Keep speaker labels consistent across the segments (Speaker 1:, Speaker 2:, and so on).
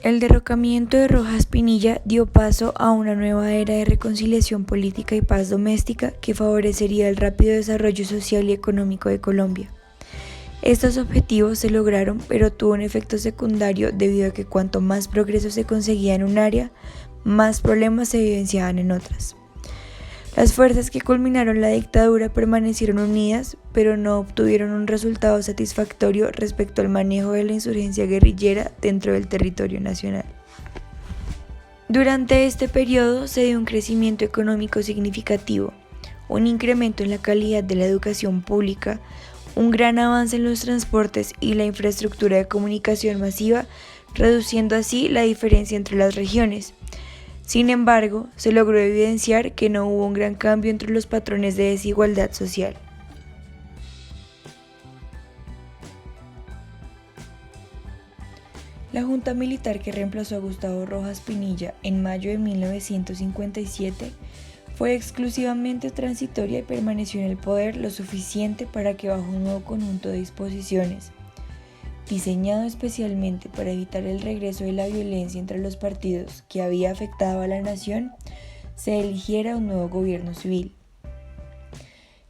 Speaker 1: El derrocamiento de Rojas Pinilla dio paso a una nueva era de reconciliación política y paz doméstica que favorecería el rápido desarrollo social y económico de Colombia. Estos objetivos se lograron, pero tuvo un efecto secundario debido a que cuanto más progreso se conseguía en un área, más problemas se evidenciaban en otras. Las fuerzas que culminaron la dictadura permanecieron unidas, pero no obtuvieron un resultado satisfactorio respecto al manejo de la insurgencia guerrillera dentro del territorio nacional. Durante este periodo se dio un crecimiento económico significativo, un incremento en la calidad de la educación pública, un gran avance en los transportes y la infraestructura de comunicación masiva, reduciendo así la diferencia entre las regiones. Sin embargo, se logró evidenciar que no hubo un gran cambio entre los patrones de desigualdad social. La junta militar que reemplazó a Gustavo Rojas Pinilla en mayo de 1957 fue exclusivamente transitoria y permaneció en el poder lo suficiente para que bajo un nuevo conjunto de disposiciones, diseñado especialmente para evitar el regreso de la violencia entre los partidos que había afectado a la nación, se eligiera un nuevo gobierno civil.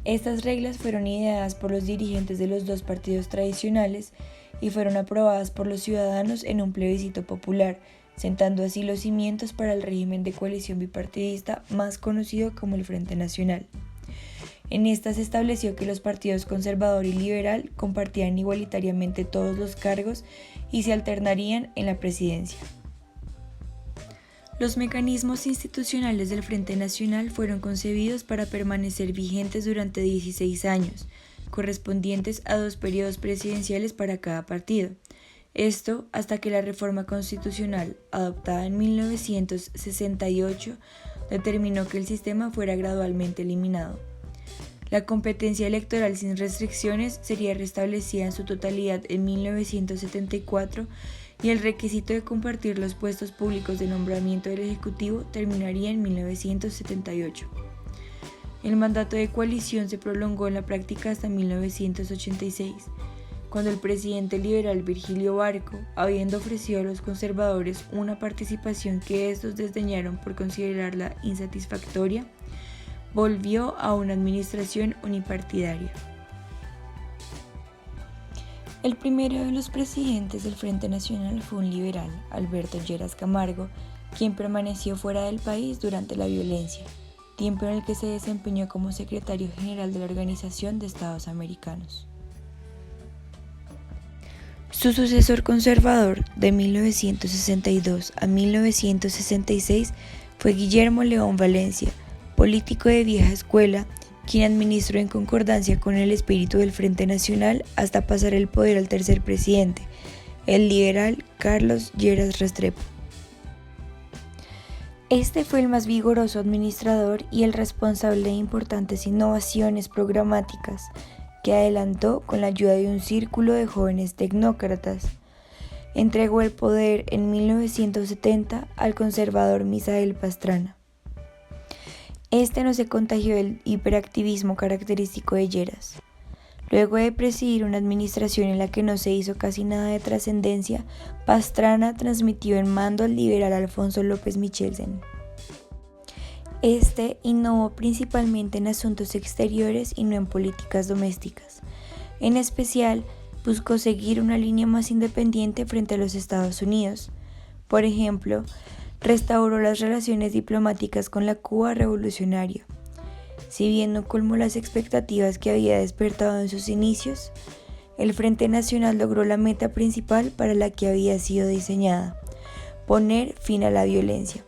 Speaker 1: Estas reglas fueron ideadas por los dirigentes de los dos partidos tradicionales y fueron aprobadas por los ciudadanos en un plebiscito popular, sentando así los cimientos para el régimen de coalición bipartidista más conocido como el Frente Nacional. En esta se estableció que los partidos conservador y liberal compartían igualitariamente todos los cargos y se alternarían en la presidencia. Los mecanismos institucionales del Frente Nacional fueron concebidos para permanecer vigentes durante 16 años, correspondientes a 2 periodos presidenciales para cada partido. Esto hasta que la reforma constitucional, adoptada en 1968, determinó que el sistema fuera gradualmente eliminado. La competencia electoral sin restricciones sería restablecida en su totalidad en 1974 y el requisito de compartir los puestos públicos de nombramiento del Ejecutivo terminaría en 1978. El mandato de coalición se prolongó en la práctica hasta 1986, cuando el presidente liberal Virgilio Barco, habiendo ofrecido a los conservadores una participación que estos desdeñaron por considerarla insatisfactoria, volvió a una administración unipartidaria. El primero de los presidentes del Frente Nacional fue un liberal, Alberto Lleras Camargo, quien permaneció fuera del país durante la violencia, tiempo en el que se desempeñó como secretario general de la Organización de Estados Americanos. Su sucesor conservador de 1962 a 1966 fue Guillermo León Valencia, político de vieja escuela, quien administró en concordancia con el espíritu del Frente Nacional hasta pasar el poder al tercer presidente, el liberal Carlos Lleras Restrepo. Este fue el más vigoroso administrador y el responsable de importantes innovaciones programáticas que adelantó con la ayuda de un círculo de jóvenes tecnócratas. Entregó el poder en 1970 al conservador Misael Pastrana. Este no se contagió del hiperactivismo característico de Lleras. Luego de presidir una administración en la que no se hizo casi nada de trascendencia, Pastrana transmitió el mando al liberal Alfonso López Michelsen. Este innovó principalmente en asuntos exteriores y no en políticas domésticas. En especial, buscó seguir una línea más independiente frente a los Estados Unidos. Por ejemplo, restauró las relaciones diplomáticas con la Cuba revolucionaria. Si bien no colmó las expectativas que había despertado en sus inicios, el Frente Nacional logró la meta principal para la que había sido diseñada: poner fin a la violencia.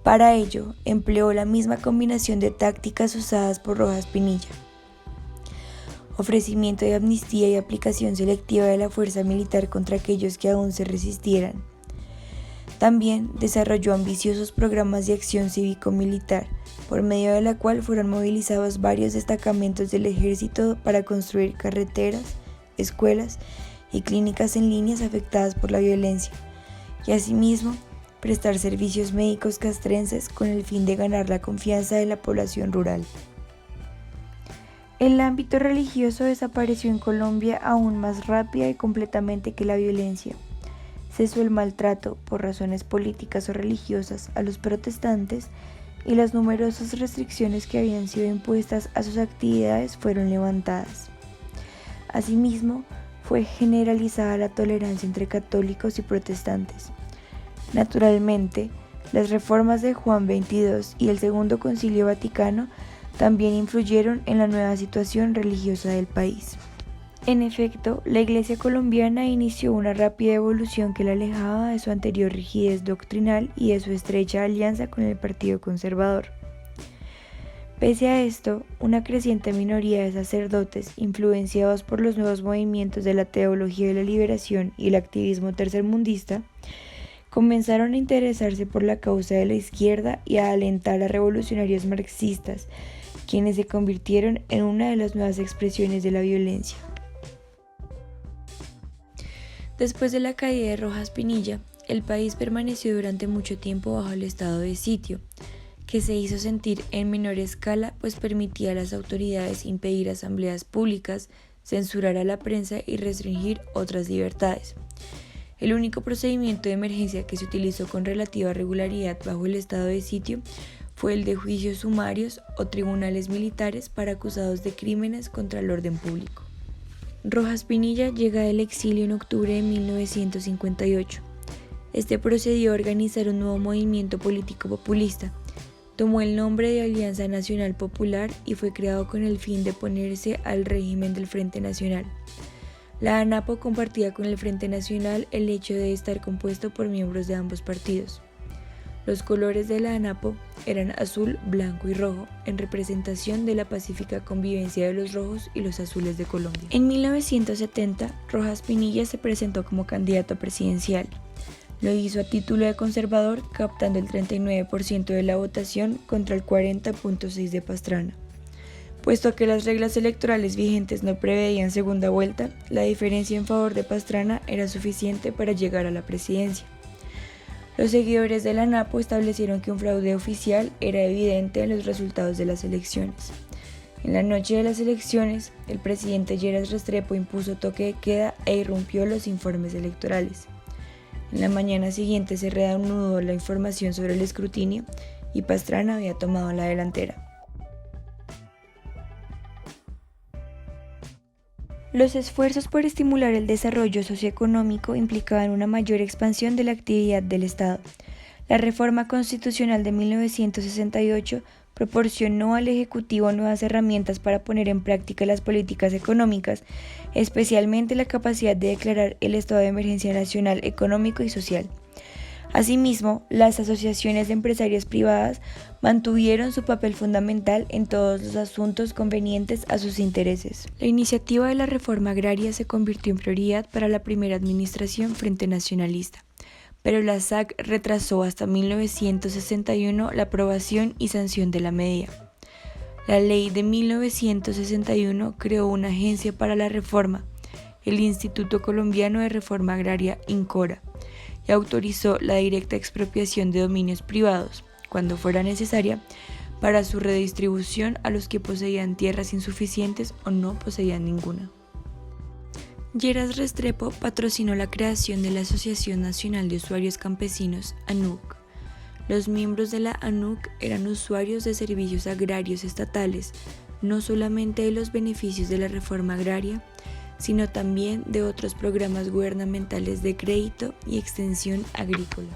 Speaker 1: Para ello, empleó la misma combinación de tácticas usadas por Rojas Pinilla: ofrecimiento de amnistía y aplicación selectiva de la fuerza militar contra aquellos que aún se resistieran. También desarrolló ambiciosos programas de acción cívico-militar, por medio de la cual fueron movilizados varios destacamentos del ejército para construir carreteras, escuelas y clínicas en líneas afectadas por la violencia, y asimismo prestar servicios médicos castrenses con el fin de ganar la confianza de la población rural. El ámbito religioso desapareció en Colombia aún más rápida y completamente que la violencia. cesó el maltrato por razones políticas o religiosas a los protestantes y las numerosas restricciones que habían sido impuestas a sus actividades fueron levantadas. Asimismo, fue generalizada la tolerancia entre católicos y protestantes. Naturalmente, las reformas de Juan XXII y el Segundo Concilio Vaticano también influyeron en la nueva situación religiosa del país. En efecto, la Iglesia colombiana inició una rápida evolución que la alejaba de su anterior rigidez doctrinal y de su estrecha alianza con el Partido Conservador. Pese a esto, una creciente minoría de sacerdotes, influenciados por los nuevos movimientos de la teología de la liberación y el activismo tercermundista, comenzaron a interesarse por la causa de la izquierda y a alentar a revolucionarios marxistas, quienes se convirtieron en una de las nuevas expresiones de la violencia. Después de la caída de Rojas Pinilla, el país permaneció durante mucho tiempo bajo el estado de sitio, que se hizo sentir en menor escala, pues permitía a las autoridades impedir asambleas públicas, censurar a la prensa y restringir otras libertades. El único procedimiento de emergencia que se utilizó con relativa regularidad bajo el estado de sitio fue el de juicios sumarios o tribunales militares para acusados de crímenes contra el orden público. Rojas Pinilla llega del exilio en octubre de 1958. Este procedió a organizar un nuevo movimiento político populista. Tomó el nombre de Alianza Nacional Popular y fue creado con el fin de oponerse al régimen del Frente Nacional. La ANAPO compartía con el Frente Nacional el hecho de estar compuesto por miembros de ambos partidos. Los colores de la ANAPO eran azul, blanco y rojo, en representación de la pacífica convivencia de los rojos y los azules de Colombia. En 1970, Rojas Pinilla se presentó como candidato presidencial. Lo hizo a título de conservador, captando el 39% de la votación contra el 40.6% de Pastrana. Puesto que las reglas electorales vigentes no preveían segunda vuelta, la diferencia en favor de Pastrana era suficiente para llegar a la presidencia. Los seguidores de la ANAPO establecieron que un fraude oficial era evidente en los resultados de las elecciones. En la noche de las elecciones, el presidente Lleras Restrepo impuso toque de queda e irrumpió los informes electorales. En la mañana siguiente se reanudó la información sobre el escrutinio y Pastrana había tomado la delantera. Los esfuerzos por estimular el desarrollo socioeconómico implicaban una mayor expansión de la actividad del Estado. La reforma constitucional de 1968 proporcionó al Ejecutivo nuevas herramientas para poner en práctica las políticas económicas, especialmente la capacidad de declarar el estado de emergencia nacional, económico y social. Asimismo, las asociaciones de empresarios privadas mantuvieron su papel fundamental en todos los asuntos convenientes a sus intereses. La iniciativa de la reforma agraria se convirtió en prioridad para la primera administración Frente Nacionalista, pero la SAC retrasó hasta 1961 la aprobación y sanción de la medida. La ley de 1961 creó una agencia para la reforma, el Instituto Colombiano de Reforma Agraria, INCORA, y autorizó la directa expropiación de dominios privados, cuando fuera necesaria, para su redistribución a los que poseían tierras insuficientes o no poseían ninguna. Lleras Restrepo patrocinó la creación de la Asociación Nacional de Usuarios Campesinos, ANUC. Los miembros de la ANUC eran usuarios de servicios agrarios estatales, no solamente de los beneficios de la reforma agraria, sino también de otros programas gubernamentales de crédito y extensión agrícola.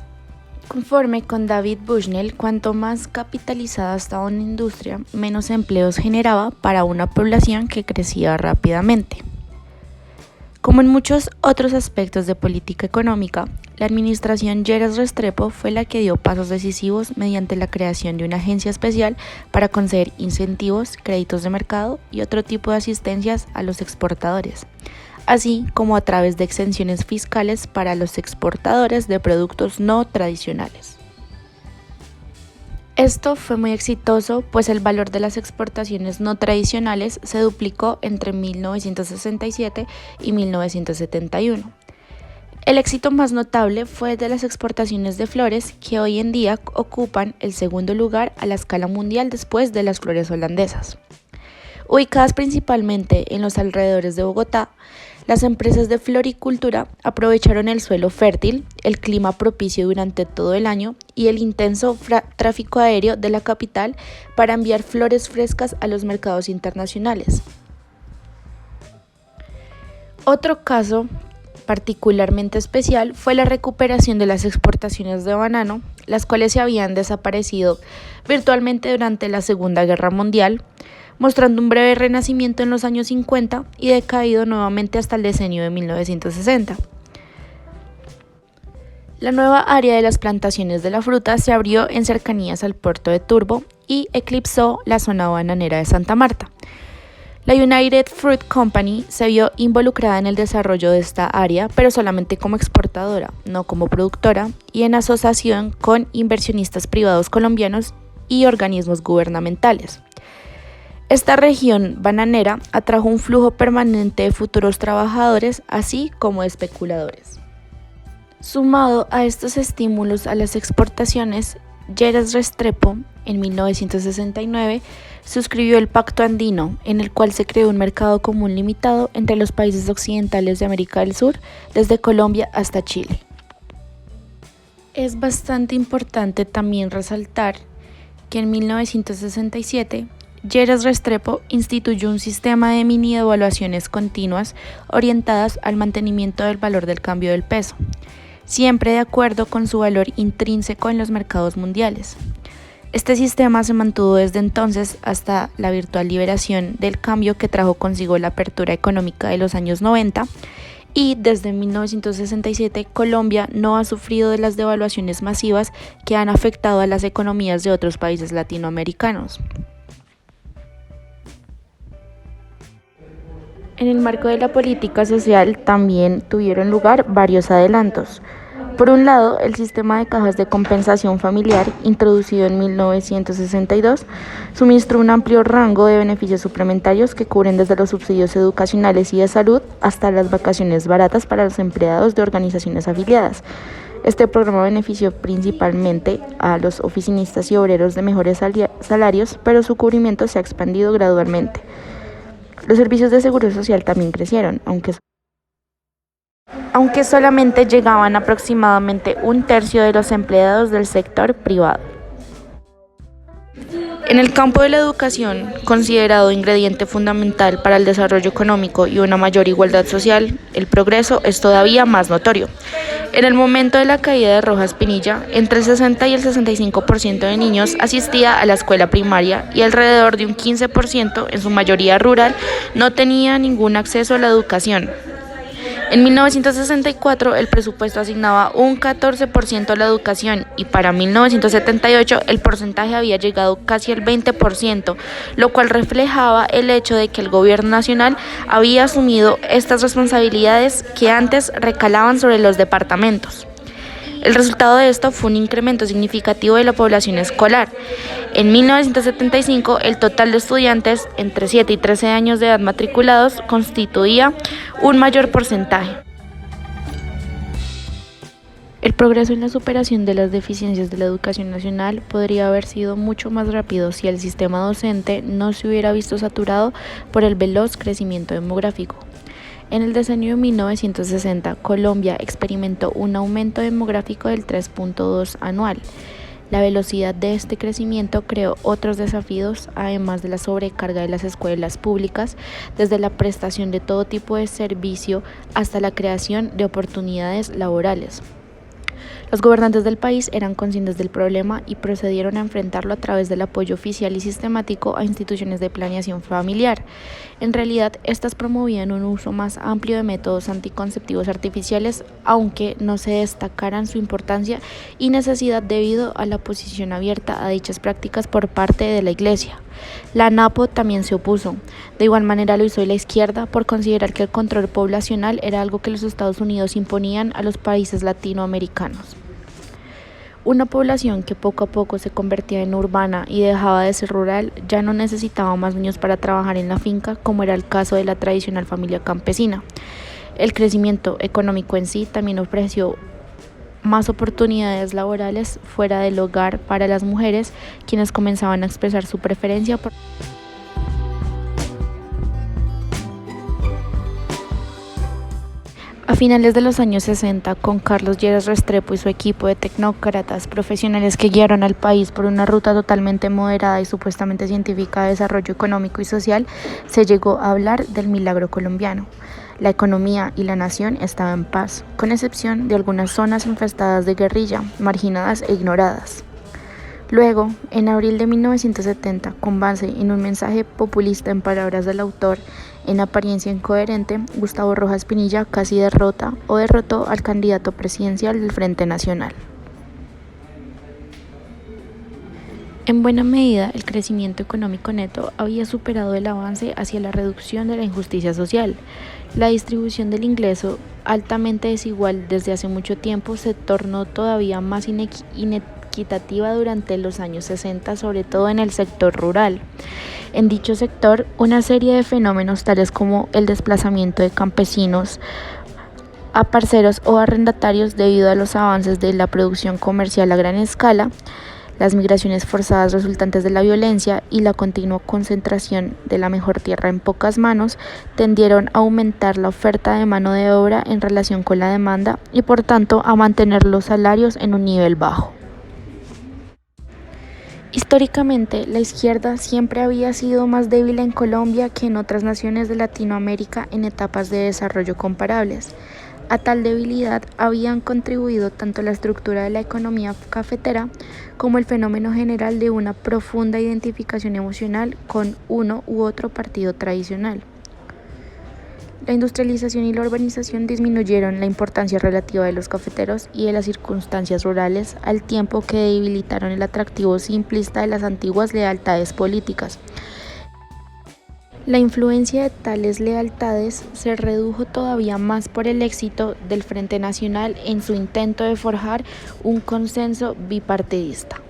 Speaker 2: Conforme con David Bushnell, cuanto más capitalizada estaba una industria, menos empleos generaba para una población que crecía rápidamente. Como en muchos otros aspectos de política económica, la administración Lleras Restrepo fue la que dio pasos decisivos mediante la creación de una agencia especial para conceder incentivos, créditos de mercado y otro tipo de asistencias a los exportadores, así como a través de exenciones fiscales para los exportadores de productos no tradicionales. Esto fue muy exitoso, pues el valor de las exportaciones no tradicionales se duplicó entre 1967 y 1971. El éxito más notable fue de las exportaciones de flores, que hoy en día ocupan el segundo lugar a la escala mundial después de las flores holandesas. Ubicadas principalmente en los alrededores de Bogotá, las empresas de floricultura aprovecharon el suelo fértil, el clima propicio durante todo el año y el intenso tráfico aéreo de la capital para enviar flores frescas a los mercados internacionales. Otro caso particularmente especial fue la recuperación de las exportaciones de banano, las cuales se habían desaparecido virtualmente durante la Segunda Guerra Mundial, mostrando un breve renacimiento en los años 50 y decaído nuevamente hasta el decenio de 1960. La nueva área de las plantaciones de la fruta se abrió en cercanías al puerto de Turbo y eclipsó la zona bananera de Santa Marta. La United Fruit Company se vio involucrada en el desarrollo de esta área, pero solamente como exportadora, no como productora, y en asociación con inversionistas privados colombianos y organismos gubernamentales. Esta región bananera atrajo un flujo permanente de futuros trabajadores, así como de especuladores. Sumado a estos estímulos a las exportaciones, Lleras Restrepo, en 1969, suscribió el Pacto Andino, en el cual se creó un mercado común limitado entre los países occidentales de América del Sur, desde Colombia hasta Chile. Es bastante importante también resaltar que en 1967, Lleras Restrepo instituyó un sistema de mini devaluaciones continuas orientadas al mantenimiento del valor del cambio del peso, siempre de acuerdo con su valor intrínseco en los mercados mundiales. Este sistema se mantuvo desde entonces hasta la virtual liberación del cambio que trajo consigo la apertura económica de los años 90, y desde 1967 Colombia no ha sufrido de las devaluaciones masivas que han afectado a las economías de otros países latinoamericanos. En el marco de la política social también tuvieron lugar varios adelantos. Por un lado, el sistema de cajas de compensación familiar, introducido en 1962, suministró un amplio rango de beneficios suplementarios que cubren desde los subsidios educacionales y de salud hasta las vacaciones baratas para los empleados de organizaciones afiliadas. Este programa benefició principalmente a los oficinistas y obreros de mejores salarios, pero su cubrimiento se ha expandido gradualmente. Los servicios de seguro social también crecieron, aunque solamente llegaban aproximadamente un tercio de los empleados del sector privado. En el campo de la educación, considerado ingrediente fundamental para el desarrollo económico y una mayor igualdad social, el progreso es todavía más notorio. En el momento de la caída de Rojas Pinilla, entre el 60 y el 65% de niños asistía a la escuela primaria y alrededor de un 15%, en su mayoría rural, no tenía ningún acceso a la educación. En 1964 el presupuesto asignaba un 14% a la educación y para 1978 el porcentaje había llegado casi al 20%, lo cual reflejaba el hecho de que el gobierno nacional había asumido estas responsabilidades que antes recalaban sobre los departamentos. El resultado de esto fue un incremento significativo de la población escolar. En 1975, el total de estudiantes entre 7 y 13 años de edad matriculados constituía un mayor porcentaje. El progreso en la superación de las deficiencias de la educación nacional podría haber sido mucho más rápido si el sistema docente no se hubiera visto saturado por el veloz crecimiento demográfico. En el decenio de 1960, Colombia experimentó un aumento demográfico del 3.2 anual. La velocidad de este crecimiento creó otros desafíos, además de la sobrecarga de las escuelas públicas, desde la prestación de todo tipo de servicio hasta la creación de oportunidades laborales. Los gobernantes del país eran conscientes del problema y procedieron a enfrentarlo a través del apoyo oficial y sistemático a instituciones de planeación familiar. En realidad, estas promovían un uso más amplio de métodos anticonceptivos artificiales, aunque no se destacaran su importancia y necesidad debido a la oposición abierta a dichas prácticas por parte de la Iglesia. La ANAPO también se opuso. De igual manera lo hizo la izquierda por considerar que el control poblacional era algo que los Estados Unidos imponían a los países latinoamericanos. Una población que poco a poco se convertía en urbana y dejaba de ser rural ya no necesitaba más niños para trabajar en la finca, como era el caso de la tradicional familia campesina. El crecimiento económico en sí también ofreció más oportunidades laborales fuera del hogar para las mujeres, quienes comenzaban a expresar su preferencia por A finales de los años 60, con Carlos Lleras Restrepo y su equipo de tecnócratas profesionales que guiaron al país por una ruta totalmente moderada y supuestamente científica de desarrollo económico y social, se llegó a hablar del milagro colombiano. La economía y la nación estaban en paz, con excepción de algunas zonas infestadas de guerrilla, marginadas e ignoradas. Luego, en abril de 1970, con base en un mensaje populista en palabras del autor, en apariencia incoherente, Gustavo Rojas Pinilla casi derrotó al candidato presidencial del Frente Nacional. En buena medida, el crecimiento económico neto había superado el avance hacia la reducción de la injusticia social. La distribución del ingreso, altamente desigual desde hace mucho tiempo, se tornó todavía más inequitativa durante los años 60, sobre todo en el sector rural. En dicho sector, una serie de fenómenos tales como el desplazamiento de campesinos a parceros o arrendatarios debido a los avances de la producción comercial a gran escala, las migraciones forzadas resultantes de la violencia y la continua concentración de la mejor tierra en pocas manos tendieron a aumentar la oferta de mano de obra en relación con la demanda y por tanto a mantener los salarios en un nivel bajo. Históricamente, la izquierda siempre había sido más débil en Colombia que en otras naciones de Latinoamérica en etapas de desarrollo comparables. A tal debilidad habían contribuido tanto la estructura de la economía cafetera como el fenómeno general de una profunda identificación emocional con uno u otro partido tradicional. La industrialización y la urbanización disminuyeron la importancia relativa de los cafeteros y de las circunstancias rurales, al tiempo que debilitaron el atractivo simplista de las antiguas lealtades políticas. La influencia de tales lealtades se redujo todavía más por el éxito del Frente Nacional en su intento de forjar un consenso bipartidista.